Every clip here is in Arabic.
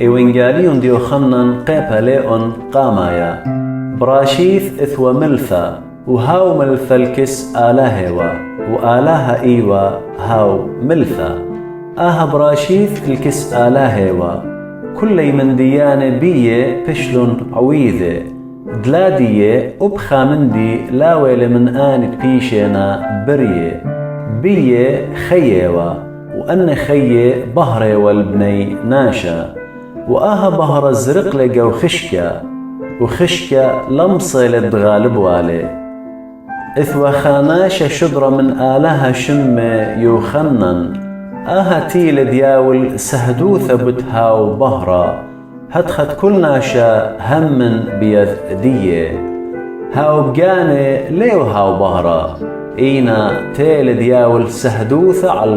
إيوينجاليون ديوخنن قيبا ليون قامايا براشيث إثوى ملثا وهاو ملثا الكس آلاهيوا وآلاها إيوا هاو ملثا براشيث الكس آلاهيوا كل من ديانة بيه بشلون عويذة دلادية أبخى مندي لاويل من آنت بيشينا بريه بيه خيوا وأن خيه بهري والبني ناشا بهر الزرق لقى وخشكا لمصي للدغالب والي إثوى خاناشا شدرة من آلها شم يوخنن تيل دياول سهدوثة بتهاو بهرة هتخت كل ناشا هم بيذ ديه هاو بقاني ليو هاو بهرة إينا تيل دياول سهدوثة على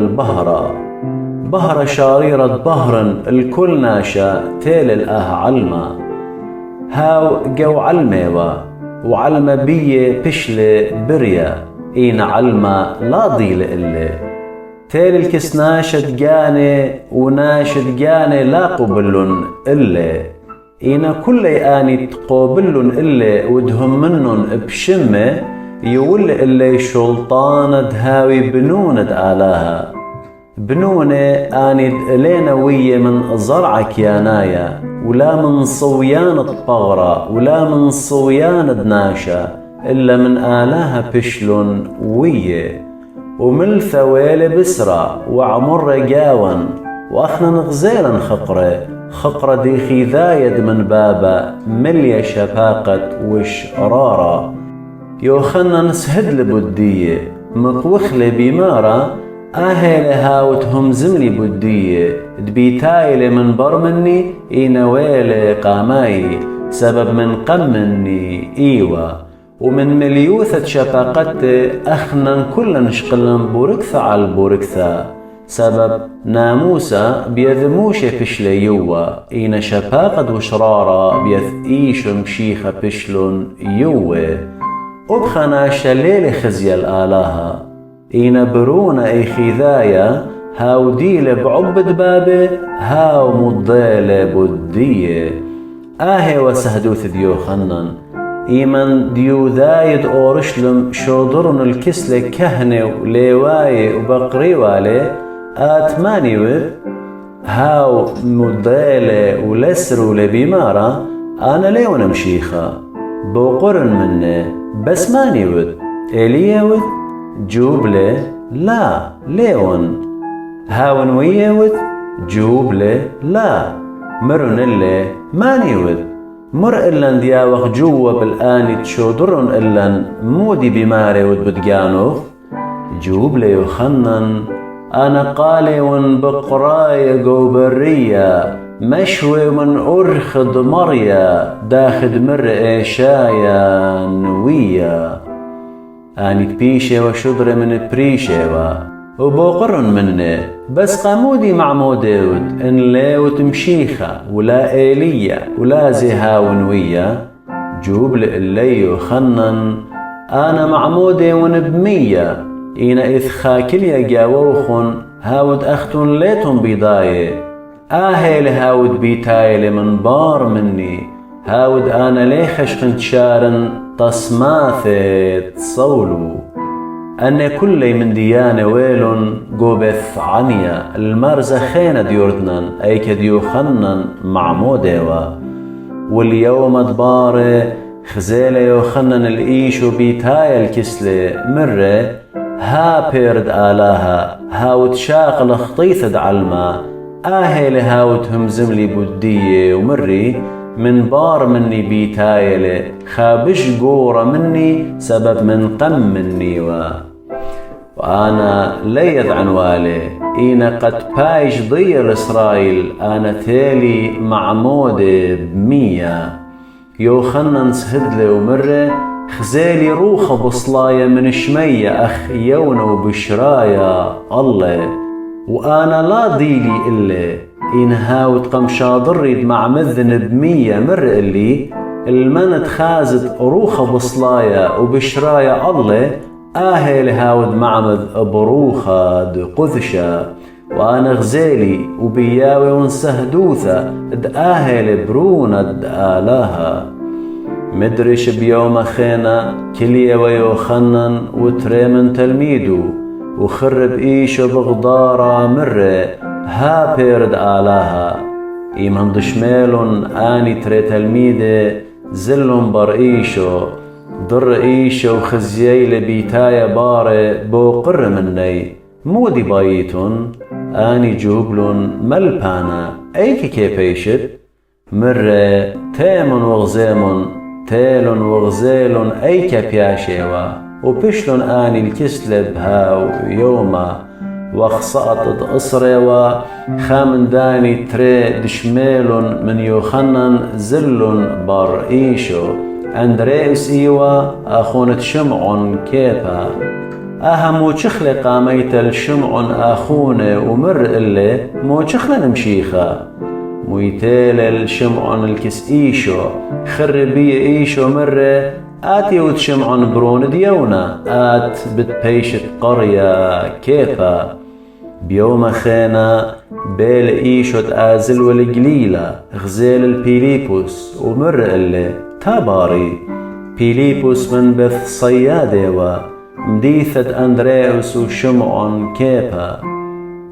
بهرة شاريرة بهرن الكل ناشا تيل علمة هاو جو علميوا وعلمة بيه بشلي بريا إينا علمة لا ضيل إلي تيل الكسناشة جاني وناشد جاني لا قبلن إلي إينا كل آني تقوبلن إلي ودهم منن بشمة يول إلي شلطانة دهاوي بنوند آلاها بنونة آني إلينا وية من زرعك يا نايا ولا من صويان الطغرة ولا من صويان دناشا إلا من آلاها بشلون وية وملثا ويل بسرة وعمر جاون وأخنا نغزيلا خقرة دي خذايد من بابا مليا شفاقة وش رارة يوخنا نسهد لبدية مقوخلي بمارة هاوتهم زملي بدية دبيتايلي من برمني إينا ويلي قاماي سبب من قمني إيوة ومن مليوثة شفاقت أخنا كل نشقلن بوركثة على البوركثة سبب ناموسة بيذموش فشلي يوة إينا شفاقد وشرارة بيثئيش مشيخة فشلون يوة أبخنا شليل خزي الآلاها إينا برونا أي خذايا هاو ديل بعبد بابه هاو مضيل بدية وسهدوث ديو خنن إيمن ديو ذايد أورشلم شودرن الكسلة كهنة وليواي وبقري والي آتماني هاو مضيلة ولسر ولبيمارة أنا ليون مشيخة بوقرن منه بس ماني ود إليه جوبلة لا ليون هاون ويود جوبلة لا مرن اللي ماني ود مر إلن دياوخ جوا بالآن تشودرن إلن مودي بماري ود بدقانوخ جوبلة يخنن أنا قالي ون بقراي قوبرية مشوي من أرخد مريا داخد مر إيشايا نوية آني تبيشة وشدرة من بريشة وبوقرن مني بس قامودي معمودود إن ليوت مشيخة ولا إيلية ولا زيها ونوية جوب لإلي وخنن أنا معمودي ونبمية إينا إذ خاكليا جاووخن هاود أختن ليتن بيضاية لهاود بيتايل من بار مني هاود أنا ليخش خنتشارن تصماثي تصولو أن كل من ديانة ويل قوبث عنيا المرزة خينة ديوردنن أي كديو خنن معمودة واليوم دبارة خزيلة يوخنن الإيشو بيتايا الكسلة مرة بيرد آلاها هاوت شاقل خطيثة علما لهاوت هم زملي بدية ومري من بار مني بيتايلة خابش قورة مني سبب من قم مني وأنا ليذ عن والي إينا قد بايش ضير إسرائيل أنا تالي معمودة بمية يوخنن سهدلي ومرة خزالي روخة بصلايا من شمية أخ يونا وبشرايا الله وأنا لا ضيلي إلا إن هاوت قمشا ضريد مع مذن بمية مر اللي المند خازت روخة بصلايا وبشرايا الله لهاود معمذ بروخة قذشة وأنا غزالي وبياوي ونسهدوثة دآهل برونا دآلها. مدرش بيوم خينا كليا ويوخنن وتريمن تلميدو وخرب إيشو بغدارة مرة ها بيرد آلاها. إيمان دشميلون آني تري تلميدة زلون بر إيشو ضر إيشو خزيي بيتايا باري بوقر مني مودي بايتون آني جوبلون ملبانا أيكي كيبيشت مرة تيمون وغزيمون تيلون وغزيلون أيكا بياشيوا وبشلون آني الكسلب هاو يوما وخصقت أصريوا خامن داني تري دشميلون من يوخنن زلون بار إيشو أندريس إيوا أخونة شمعون كيبا مو تشخلي قاميت الشمعون أخونة ومر إلي مو تشخلي نمشيخا مويتيل الشمعون الكس إيشو خربية إيشو مرة آتي وتشمعون برون ديونا آت بتبيشت قرية كيبا بيوم خينا بيل إيشو تآزل والقليلة غزيل البيليبوس ومر إلي تاباري بيليبوس من بث صيادة مديثة أندريوس وشمعون كيبا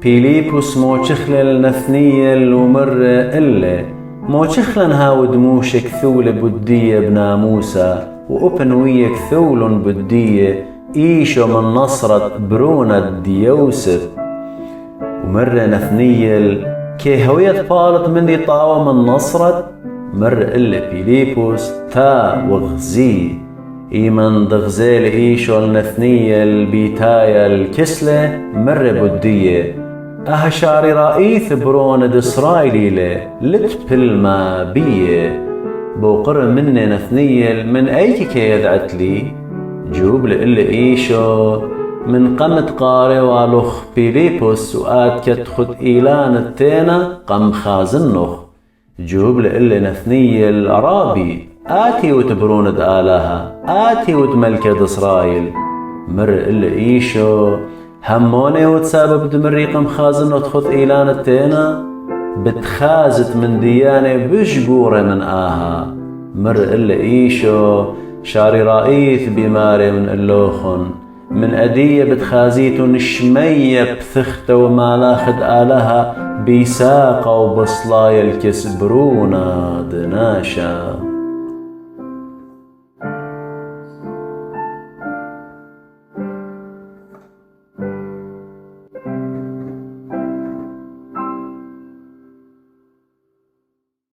بيليبوس موشخلل نثنيل ومر إلي موشخلن هاود موشك ثول بدية بناموسا وأبنوية كثول بدية إيشو من نصرة برونة ديوسف ومر نثنيل كي هوية بالت من دي طاوة من نصرة مر إلي بيليبوس تا وغزي إيمن دغزيل إيشو النثنيل بيتايا الكسلة مر بدية شاري رئيث برون دإسرائيلي لي لتبل ما بيه بوقر مني نثنيل من أيك كيذعت لي جوب لإلي إيشو من قمت قاري والوخ بيليبوس وآت كتخد إيلان التينة قم خازنخ جوب لإلي نثنيل أرابي آتي وتبرون دآلها آتي وتملكة إسرائيل مر إلي إيشو هموني وتسابب دمريق مخازن وتخذ إيلان التينا بتخازت من ديانة بشقورة من مر إلا إيشو شاري رئيث بماري من اللوخن من أدية بتخازيتون شمية بثختة ومالاخد آلها بيساقة وبصلايا الكسبرونا دناشا